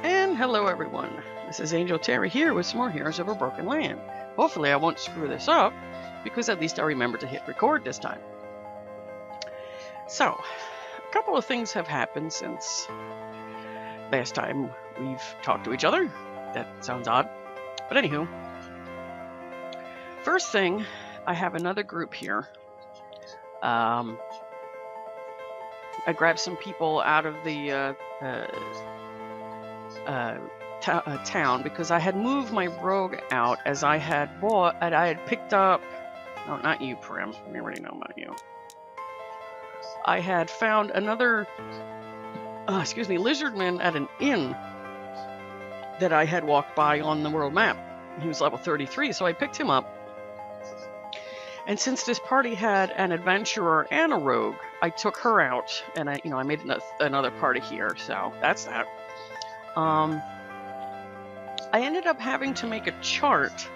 And hello everyone, this is Angel Terri here with some more Heroes of a Broken Land. Hopefully I won't screw this up, because at least I remember to hit record this time. So, a couple of things have happened since last time we've talked to each other. That sounds odd. But anywho, first thing, I have another group here. I grabbed some people out of the town because I had moved my rogue out as I had bought and I had picked up. No, not you, Prim. I already know about you. I had found another, lizardman at an inn that I had walked by on the world map. He was level 33, so I picked him up. And since this party had an adventurer and a rogue, I took her out, and I made another party here. So that's that. I ended up having to make a chart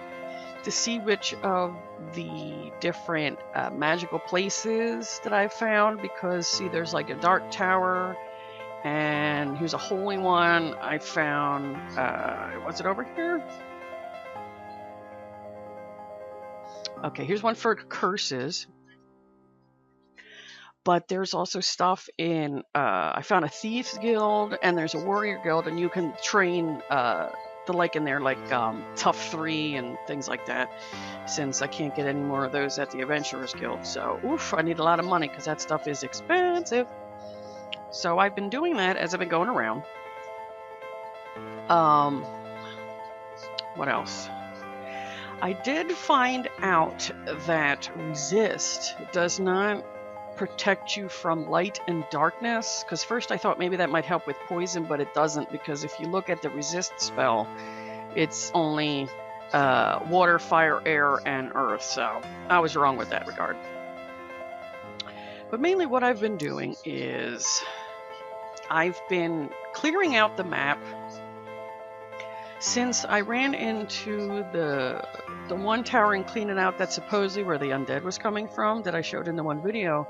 to see which of the different magical places that I found, because see, there's like a dark tower, and here's a holy one. I found, was it over here? Okay, here's one for curses. But there's also stuff in, I found a thieves guild, and there's a warrior guild, and you can train the like in there, like tough 3 and things like that, since I can't get any more of those at the adventurers guild. So oof, I need a lot of money because that stuff is expensive. So I've been doing that as I've been going around. What else? I did find out that resist does not protect you from light and darkness, because first I thought maybe that might help with poison, but it doesn't, because if you look at the resist spell, it's only water, fire, air, and earth, so I was wrong with that regard. But mainly what I've been doing is I've been clearing out the map. Since I ran into the one tower and cleaning out that's supposedly where the undead was coming from that I showed in the one video,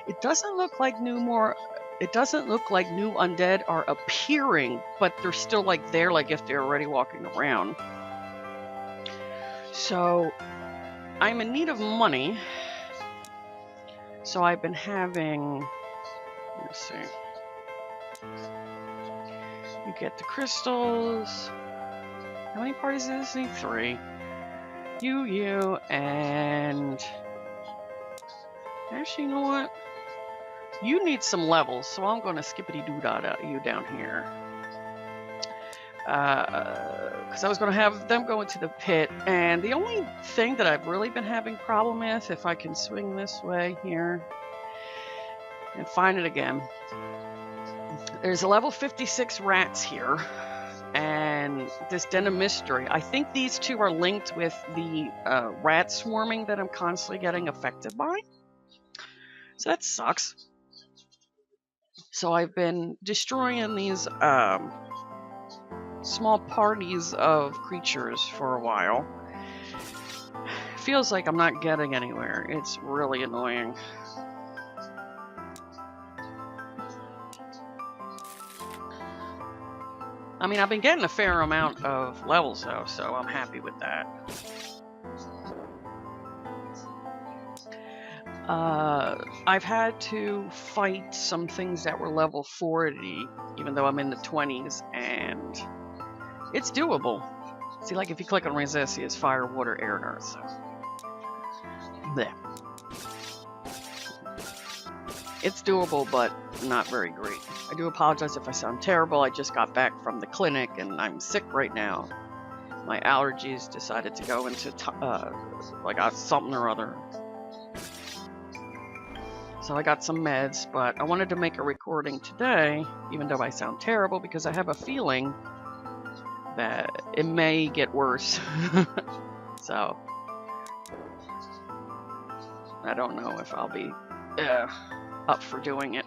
it doesn't look like new undead are appearing, but they're still like there, like if they're already walking around. So I'm in need of money. So I've been having, let's see, you get the crystals. How many parties does this need? 3. You, and actually, you know what? You need some levels, so I'm going to skippity-doo-dah you down here. Because I was going to have them go into the pit, and the only thing that I've really been having problem with, if I can swing this way here and find it again, there's a level 56 rats here. And this Den of Mystery. I think these two are linked with the rat swarming that I'm constantly getting affected by. So that sucks. So I've been destroying these small parties of creatures for a while. Feels like I'm not getting anywhere. It's really annoying. I mean, I've been getting a fair amount of levels, though, so I'm happy with that. I've had to fight some things that were level 40, even though I'm in the 20s, and it's doable. See, like, if you click on resist, see, it's fire, water, air, and earth, so. Blech. It's doable, but not very great. I do apologize if I sound terrible. I just got back from the clinic and I'm sick right now. My allergies decided to go into like something or other. So I got some meds, but I wanted to make a recording today, even though I sound terrible, because I have a feeling that it may get worse. So I don't know if I'll be up for doing it.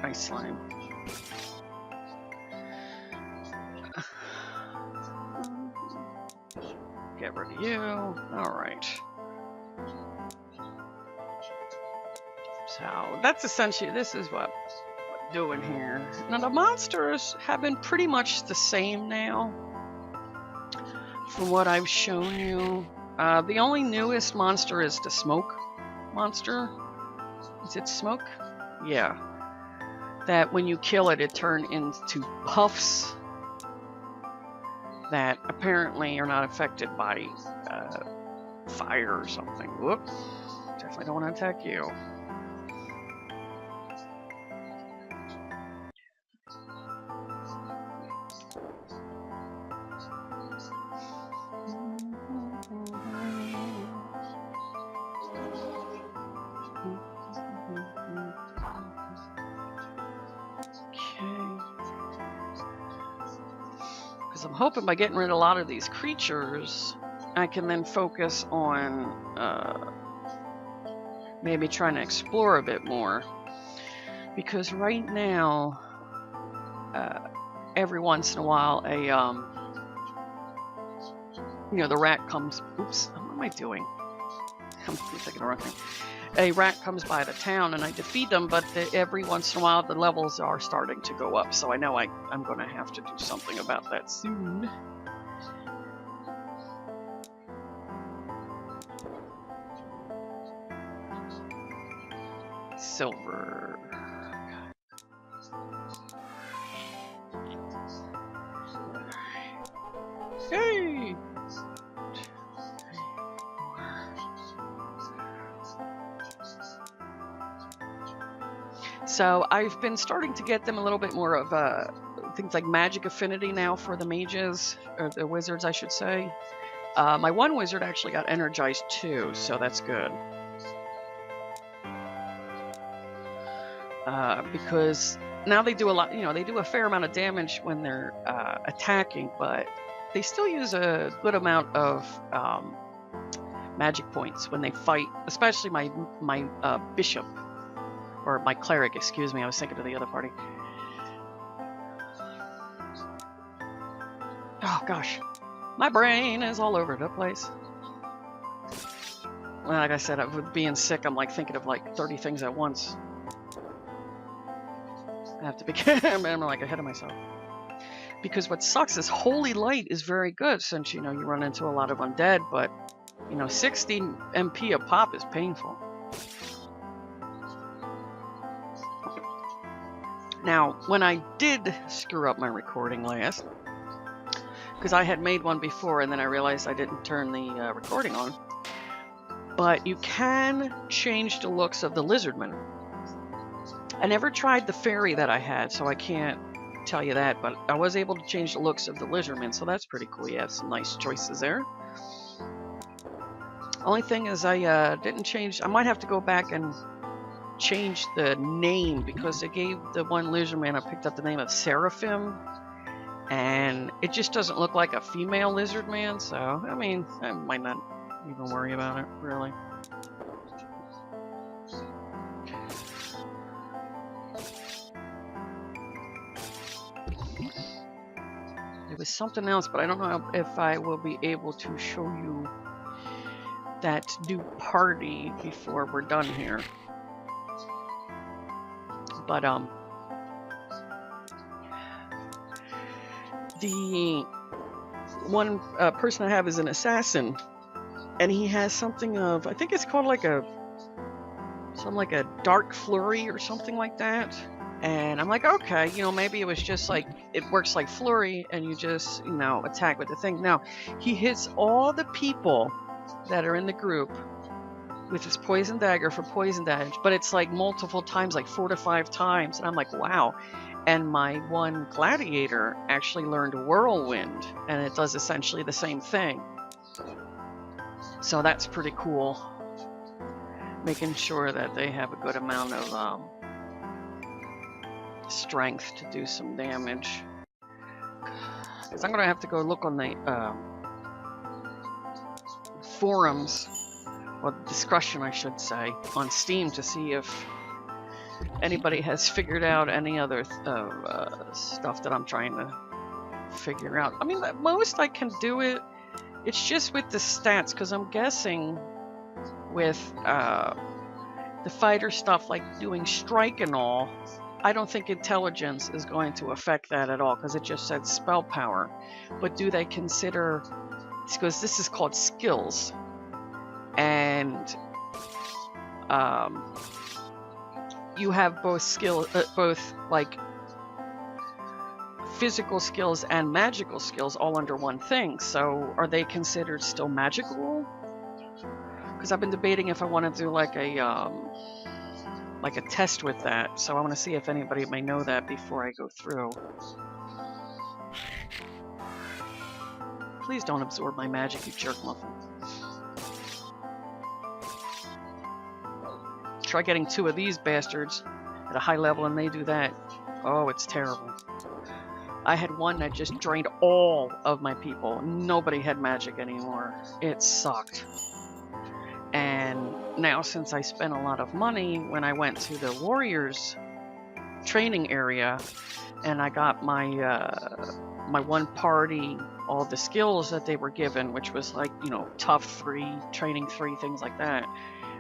Ice slime. Get rid rid of you. Alright. So, that's essentially, this is what I'm doing here. Now, the monsters have been pretty much the same now, from what I've shown you. The only newest monster is the smoke monster. Is it smoke? Yeah. That when you kill it, it turns into puffs that apparently are not affected by fire or something. Whoop. Definitely don't want to attack you. I'm hoping by getting rid of a lot of these creatures, I can then focus on maybe trying to explore a bit more. Because right now, every once in a while, the rat comes. Oops, what am I doing? I'm thinking the wrong thing. A rat comes by the town and I defeat them, but every once in a while the levels are starting to go up, so I know I'm going to have to do something about that soon. Silver. Hey! So I've been starting to get them a little bit more of things like magic affinity now for the mages, or the wizards, I should say. My one wizard actually got energized too, so that's good. Because now they do a lot, they do a fair amount of damage when they're attacking, but they still use a good amount of magic points when they fight, especially my bishop. Or my cleric, excuse me, I was thinking of the other party. Oh gosh, my brain is all over the place. Well, like I said, with being sick, I'm like thinking of like 30 things at once. I have to be I'm like ahead of myself. Because what sucks is Holy Light is very good since, you run into a lot of undead, but, 60 MP a pop is painful. Now, when I did screw up my recording last, because I had made one before and then I realized I didn't turn the recording on, but you can change the looks of the lizardmen. I never tried the fairy that I had, so I can't tell you that, but I was able to change the looks of the lizardmen, so that's pretty cool. You have some nice choices there. Only thing is I didn't change, I might have to go back and change the name, because they gave the one lizardman I picked up the name of Seraphim, and it just doesn't look like a female lizardman, so I mean, I might not even worry about it, really. There was something else, but I don't know if I will be able to show you that new party before we're done here. But the one person I have is an assassin, and he has something of, I think it's called like a dark flurry or something like that. And I'm like, okay, maybe it was just like, it works like flurry, and you just, attack with the thing. Now, he hits all the people that are in the group with his poison dagger for poison damage, but it's like multiple times, like 4 to 5 times, and I'm like, wow. And my one gladiator actually learned whirlwind, and it does essentially the same thing. So that's pretty cool. Making sure that they have a good amount of strength to do some damage. Because I'm gonna have to go look on the forums, or discussion I should say, on Steam to see if anybody has figured out any other stuff that I'm trying to figure out. I mean, at most I can do it It's just with the stats, because I'm guessing with the fighter stuff, like doing strike and all, I don't think intelligence is going to affect that at all, because it just said spell power. But do they consider, because this is called skills, and you have both both like physical skills and magical skills all under one thing. So are they considered still magical? Because I've been debating if I want to do like a test with that. So I want to see if anybody may know that before I go through. Please don't absorb my magic, you jerk muffin. Try getting 2 of these bastards at a high level and they do that. Oh, it's terrible. I had one that just drained all of my people. Nobody had magic anymore. It sucked. And now, since I spent a lot of money when I went to the Warriors training area, and I got my my one party, all the skills that they were given, which was like, you know, tough 3, training 3, things like that.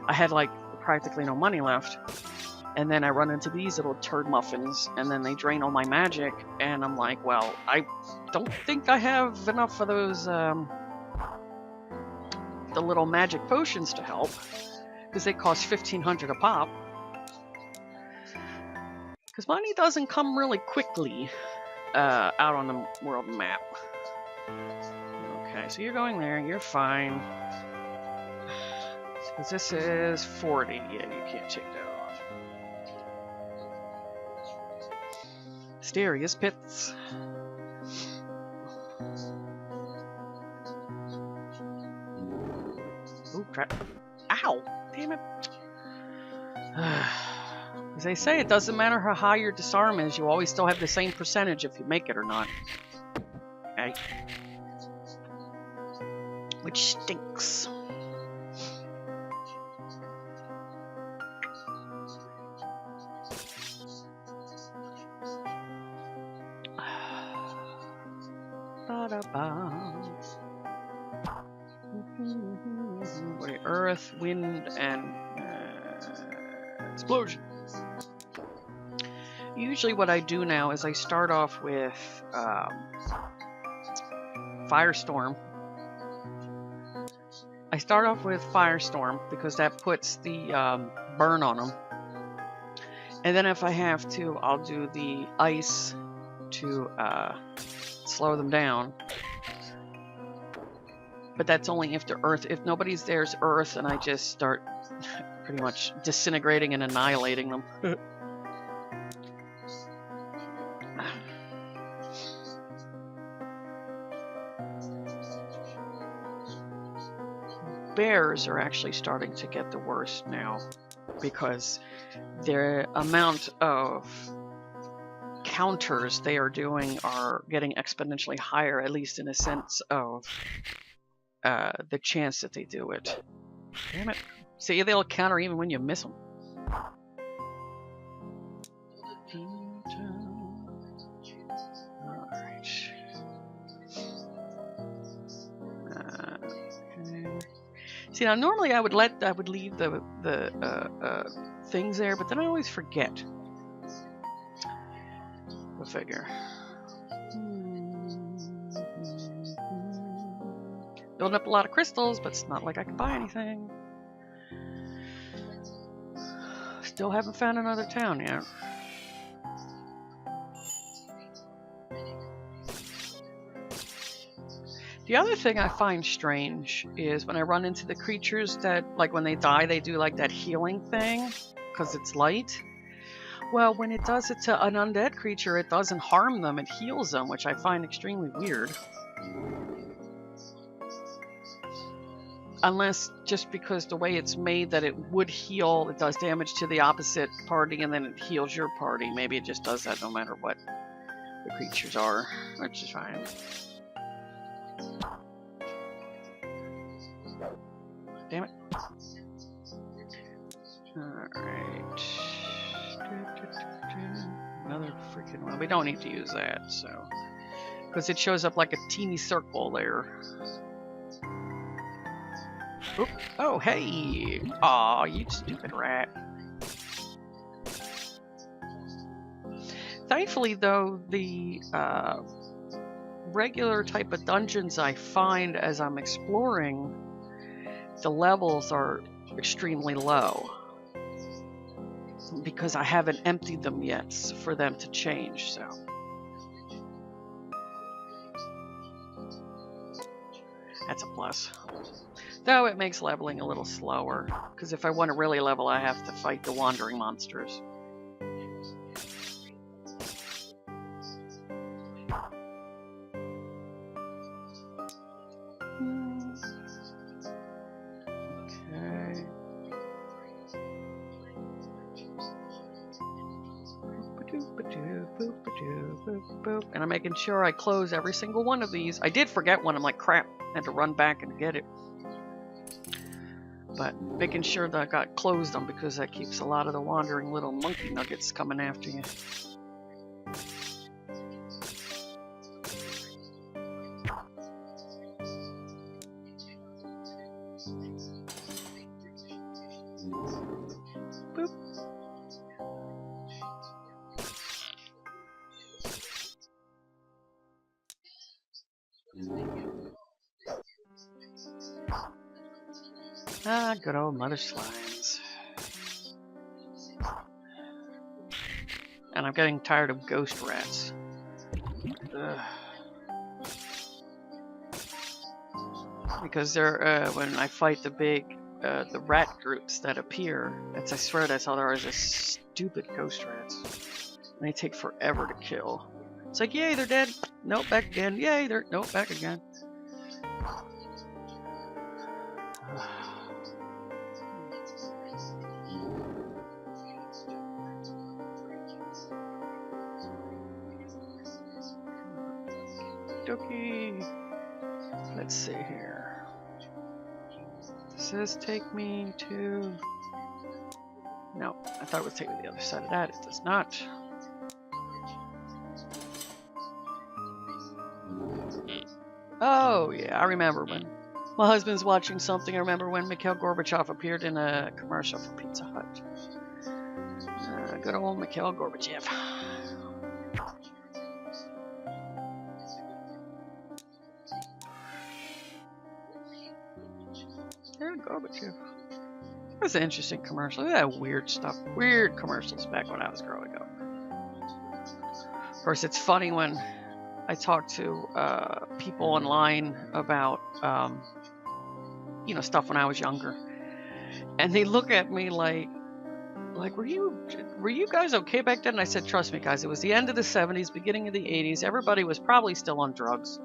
I had like practically no money left. And then I run into these little turd muffins, and then they drain all my magic, and I'm like, well, I don't think I have enough of those, the little magic potions to help, because they cost $1,500 a pop. Because money doesn't come really quickly out on the world map. Okay, so you're going there, you're fine. Because this is 40, yeah, you can't take that off. Mysterious pits. Oh, crap. Ow! Damn it. As they say, it doesn't matter how high your disarm is, you always still have the same percentage if you make it or not. Okay. Which stinks. Earth, wind, and explosion. Usually what I do now is I start off with Firestorm. I start off with Firestorm because that puts the burn on them. And then if I have to, I'll do the ice to slow them down. But that's only if the earth, if nobody's there's earth, and I just start pretty much disintegrating and annihilating them. Bears are actually starting to get the worst now, because the amount of counters they are doing are getting exponentially higher, at least in a sense of the chance that they do it. Damn it. See, they'll counter even when you miss them. Alright. Okay. See, now normally I would leave the things there, but then I always forget. Go figure. Building up a lot of crystals, but it's not like I can buy anything. Still haven't found another town yet. The other thing I find strange is when I run into the creatures that, like when they die, they do like that healing thing, because it's light. Well, when it does it to an undead creature, it doesn't harm them, it heals them, which I find extremely weird. Unless just because the way it's made that it would heal, it does damage to the opposite party and then it heals your party. Maybe it just does that no matter what the creatures are, which is fine. Damn it. Alright. Another freaking one. We don't need to use that, so. Because it shows up like a teeny circle there. Oop. Oh, hey! Aw, you stupid rat. Thankfully, though, the regular type of dungeons I find as I'm exploring, the levels are extremely low. Because I haven't emptied them yet for them to change, so. That's a plus. Though it makes leveling a little slower, because if I want to really level, I have to fight the wandering monsters. Okay. And I'm making sure I close every single one of these. I did forget one. I'm like, crap. I had to run back and get it. But making sure that I got closed them because that keeps a lot of the wandering little monkey nuggets coming after you. Boop. Ah, good old mother slimes. And I'm getting tired of ghost rats. Ugh. Because they're, when I fight the big, the rat groups that appear, I swear that's all there is, is stupid ghost rats. And they take forever to kill. It's like, yay, they're dead. Nope, back again. Yay, they're, nope, back again. Dokie. Let's see here. Does this take me to... No, I thought it would take me to the other side of that. It does not. Oh, yeah, I remember when my husband's watching something. I remember when Mikhail Gorbachev appeared in a commercial for Pizza Hut. Good old Mikhail Gorbachev. Yeah, Gorbachev. It was an interesting commercial. They had weird stuff, weird commercials back when I was growing up. Of course, it's funny when I talk to people online about, you know, stuff when I was younger, and they look at me like, were you guys okay back then? And I said, trust me, guys, it was the end of the 70s, beginning of the 80s. Everybody was probably still on drugs.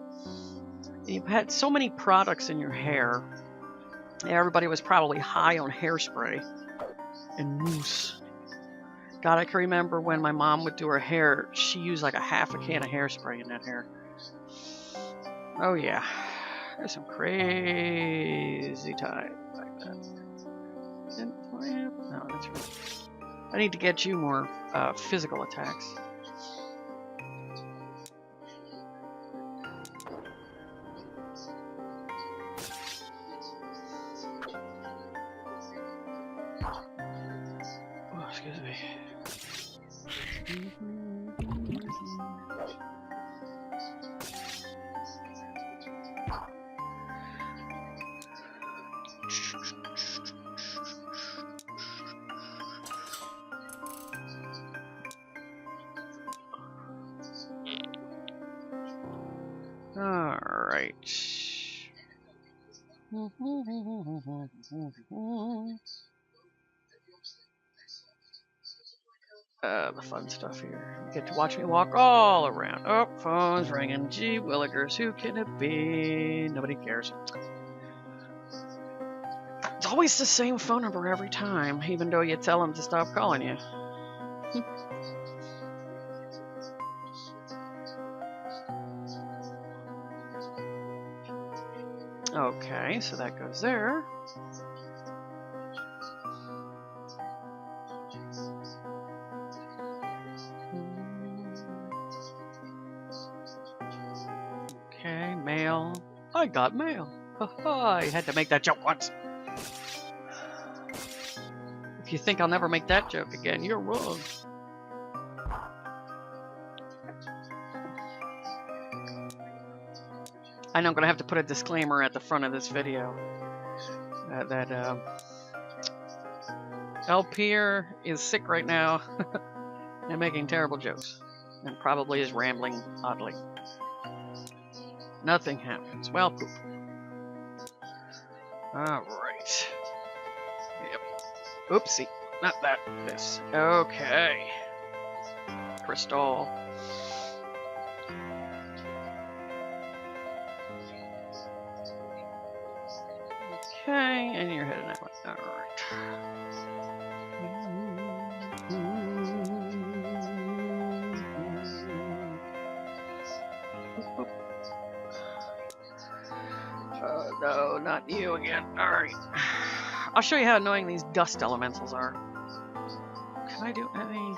You had so many products in your hair. Everybody was probably high on hairspray and mousse. God, I can remember when my mom would do her hair, she used like a half a can of hairspray in that hair. Oh yeah, there's some crazy time like that. No, that's right. I need to get you more physical attacks. Oh, excuse me. All right. The fun stuff here. You get to watch me walk all around. Oh, phone's ringing. Gee willikers, who can it be? Nobody cares. It's always the same phone number every time, even though you tell them to stop calling you. Okay, so that goes there. Okay, mail. I got mail. I had to make that joke once. If you think I'll never make that joke again, you're wrong. I know I'm gonna have to put a disclaimer at the front of this video that LPer is sick right now and making terrible jokes, and probably is rambling oddly. Nothing happens. Well, poop. Alright. Yep. Oopsie. Not that. This. Okay. Crystal. Okay, and you're heading that way. Alright. No, not you again. Alright. I'll show you how annoying these dust elementals are. Can I do any...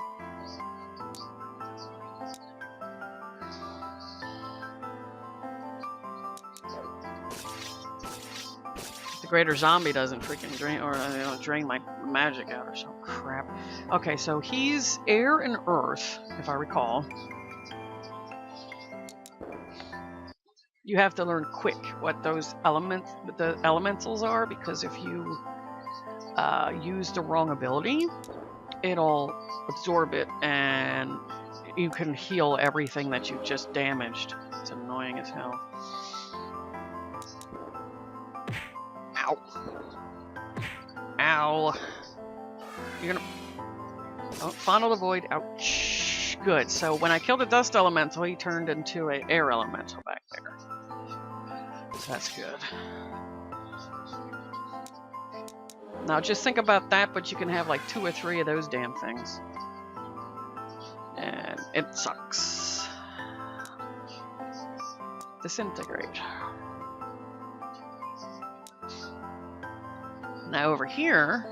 The greater zombie doesn't freaking drain, or drain my magic out or some crap. Okay, so he's air and earth, if I recall. You have to learn quick what those the elementals are, because if you use the wrong ability, it'll absorb it and you can heal everything that you just damaged. It's annoying as hell. Ow. Ow. You're gonna... Oh, Fondle the Void. Ouch. Good. So when I killed the dust elemental, he turned into an air elemental back there. So that's good. Now just think about that, but you can have like 2 or 3 of those damn things. And it sucks. Disintegrate. Now over here,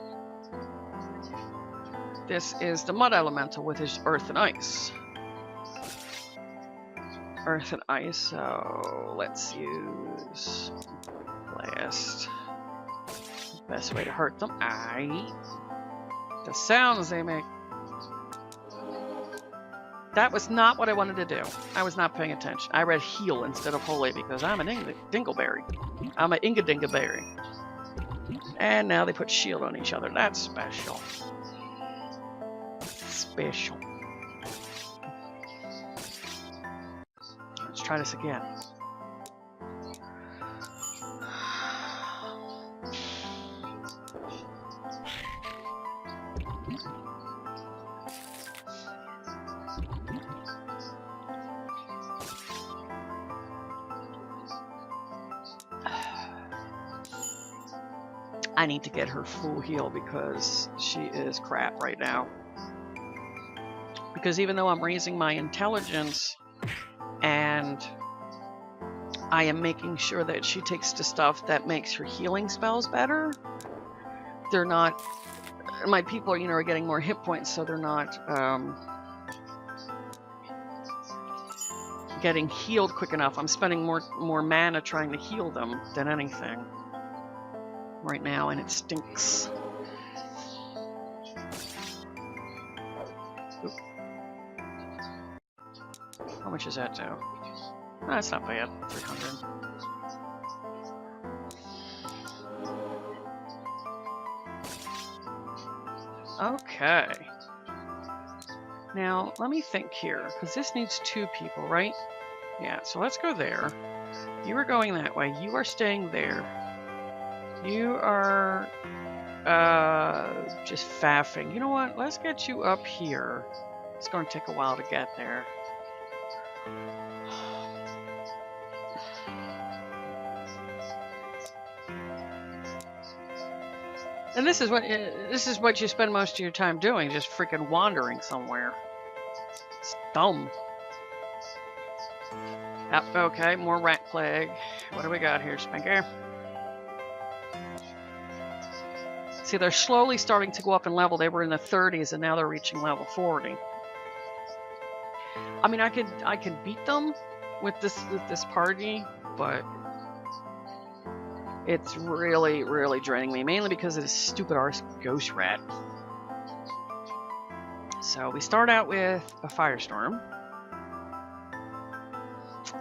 this is the mud elemental with his earth and ice. Earth and ice, so let's use blast. Best way to hurt them. Aye. The sounds they make. That was not what I wanted to do. I was not paying attention. I read heal instead of holy because I'm an dingleberry. I'm an inga-dingleberry. And now they put shield on each other. That's special. Special. Let's try this again. I need to get her full heal because she is crap right now. Because even though I'm raising my intelligence and I am making sure that she takes the stuff that makes her healing spells better, they're not... My people, are getting more hit points, so they're not getting healed quick enough. I'm spending more mana trying to heal them than anything right now, and it stinks. Oop. How much is that do? Oh, that's not bad. 300. Okay. Now, let me think here, because this needs 2 people, right? Yeah, so let's go there. You are going that way. You are staying there. You are just faffing. You know what? Let's get you up here. It's going to take a while to get there. And this is what you spend most of your time doing, just freaking wandering somewhere. It's dumb. Okay, more rat plague. What do we got here, Spanker? See, they're slowly starting to go up in level. They were in the 30s, and now they're reaching level 40. I mean, I could beat them with this party, but it's really, really draining me. Mainly because of this stupid arse ghost rat. So we start out with a firestorm.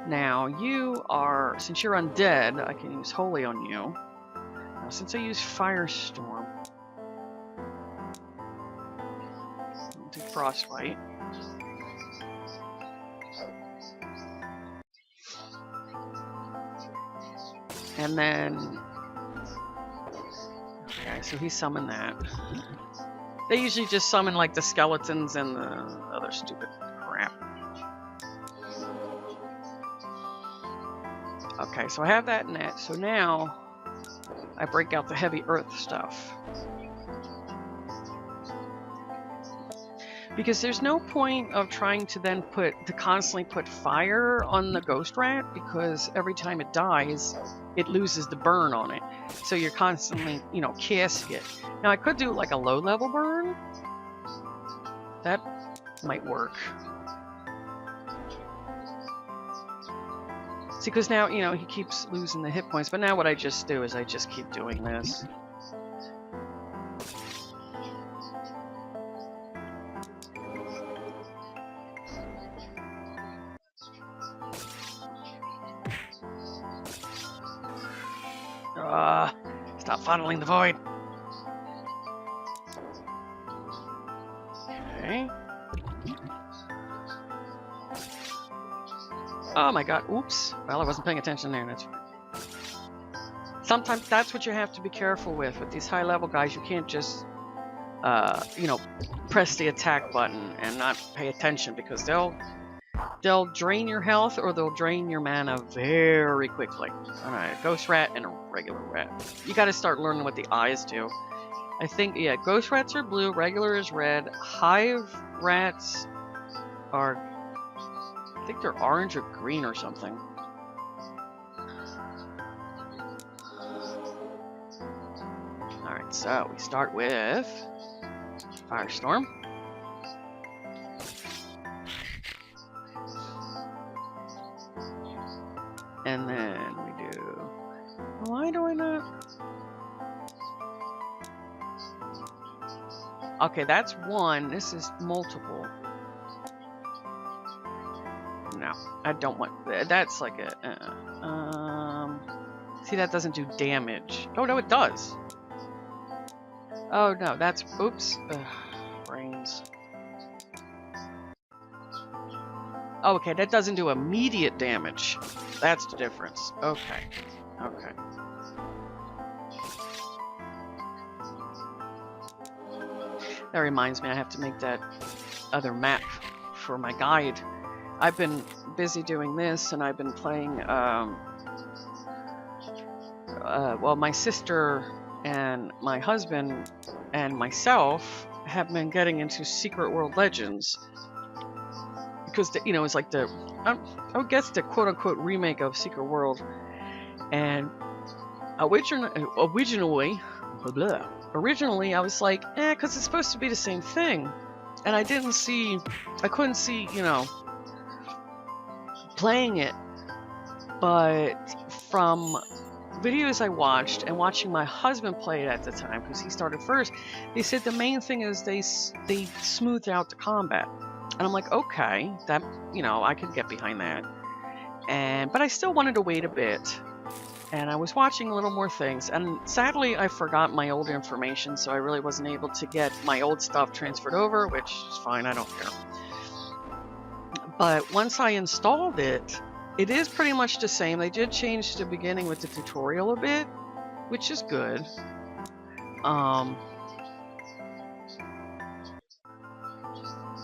Now you are, since you're undead, I can use holy on you. Now since I use firestorm, I'll do frostbite. And then, okay, so he summoned that. They usually just summon like the skeletons and the other stupid crap. Okay, so I have that in it. So now I break out the heavy earth stuff. Because there's no point of trying to then constantly put fire on the ghost rat, because every time it dies, it loses the burn on it. So you're constantly, you know, casting it. Now I could do like a low level burn. That might work. See, because now, you know, he keeps losing the hit points, but now what I just do is I just keep doing this. Stop funneling the void. Okay. Oh my god, oops. Well, I wasn't paying attention there, that's right. Sometimes that's what you have to be careful with these high level guys. You can't just, you know, press the attack button and not pay attention, because they'll drain your health or they'll drain your mana very quickly. Alright, ghost rat and a regular rat. You gotta start learning what the eyes do. I think, yeah, ghost rats are blue, regular is red, hive rats are, I think they're orange or green or something. Alright, so we start with Firestorm. And then we do... Why do I not... Okay, that's one. This is multiple. No, I don't want... That's like a... See, that doesn't do damage. Oh, no, it does. Oh, no, that's... Oops. Brains. Oh, okay, that doesn't do immediate damage. That's the difference. Okay. Okay. That reminds me, I have to make that other map for my guide. I've been busy doing this, and I've been playing, well, my sister and my husband and myself have been getting into Secret World Legends. Because, you know, it's like the, I would guess the quote-unquote remake of Secret World. And originally, I was like, because it's supposed to be the same thing. And I couldn't see, you know, playing it. But from videos I watched and watching my husband play it at the time, because he started first, they said the main thing is they smoothed out the combat. And I'm like, okay, that, you know, I could get behind that. But I still wanted to wait a bit. And I was watching a little more things. And sadly, I forgot my old information, so I really wasn't able to get my old stuff transferred over, which is fine, I don't care. But once I installed it, it is pretty much the same. They did change the beginning with the tutorial a bit, which is good.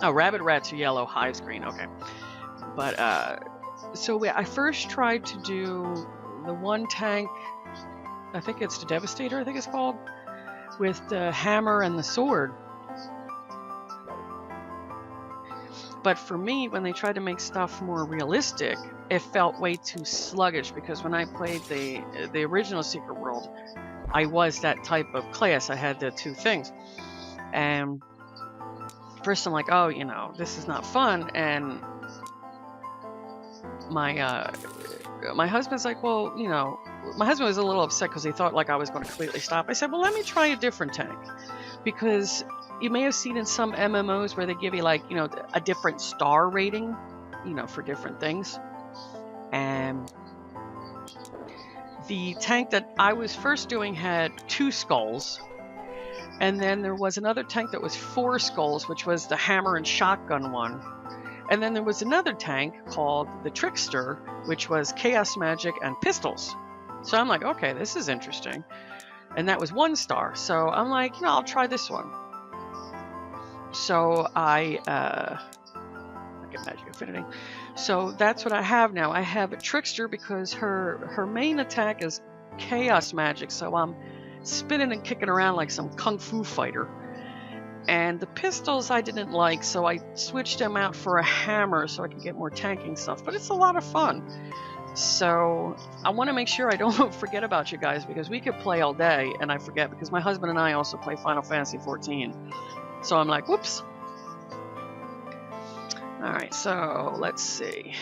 Oh, rabbit rats are yellow, hives green, okay. But, so I first tried to do the one tank, I think it's the Devastator, I think it's called, with the hammer and the sword. But for me, when they tried to make stuff more realistic, it felt way too sluggish, because when I played the original Secret World, I was that type of class. I had the two things. And first I'm like, oh, you know, this is not fun. And my husband's like, well, you know, my husband was a little upset because he thought like I was going to completely stop. I said, well, let me try a different tank, because you may have seen in some MMOs where they give you like, a different star rating, for different things. And the tank that I was first doing had 2 skulls. And then there was another tank that was 4 skulls, which was the hammer and shotgun one. And then there was another tank called the Trickster, which was chaos magic and pistols. So I'm like, okay, this is interesting. And that was 1 star. So I'm like, I'll try this one. So I get magic affinity. So that's what I have now. I have a Trickster because her main attack is chaos magic. So I'm spinning and kicking around like some kung fu fighter. And the pistols I didn't like, so I switched them out for a hammer so I can get more tanking stuff. But it's a lot of fun. So I want to make sure I don't forget about you guys, because we could play all day and I forget, because my husband and I also play Final Fantasy 14. So I'm like, whoops. Alright, so let's see.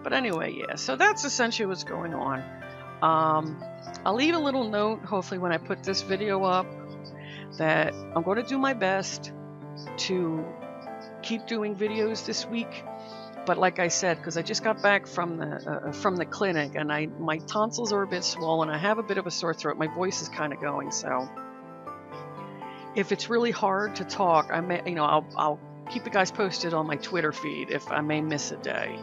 But anyway, yeah, so that's essentially what's going on. I'll leave a little note, hopefully, when I put this video up, that I'm going to do my best to keep doing videos this week. But like I said, because I just got back from the clinic, and my tonsils are a bit swollen, I have a bit of a sore throat, my voice is kind of going, so if it's really hard to talk, I may, I'll keep you guys posted on my Twitter feed if I may miss a day.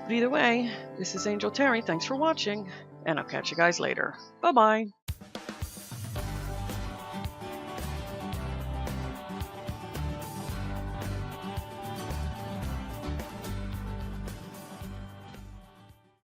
But either way, this is Angel Terri. Thanks for watching, and I'll catch you guys later. Bye-bye.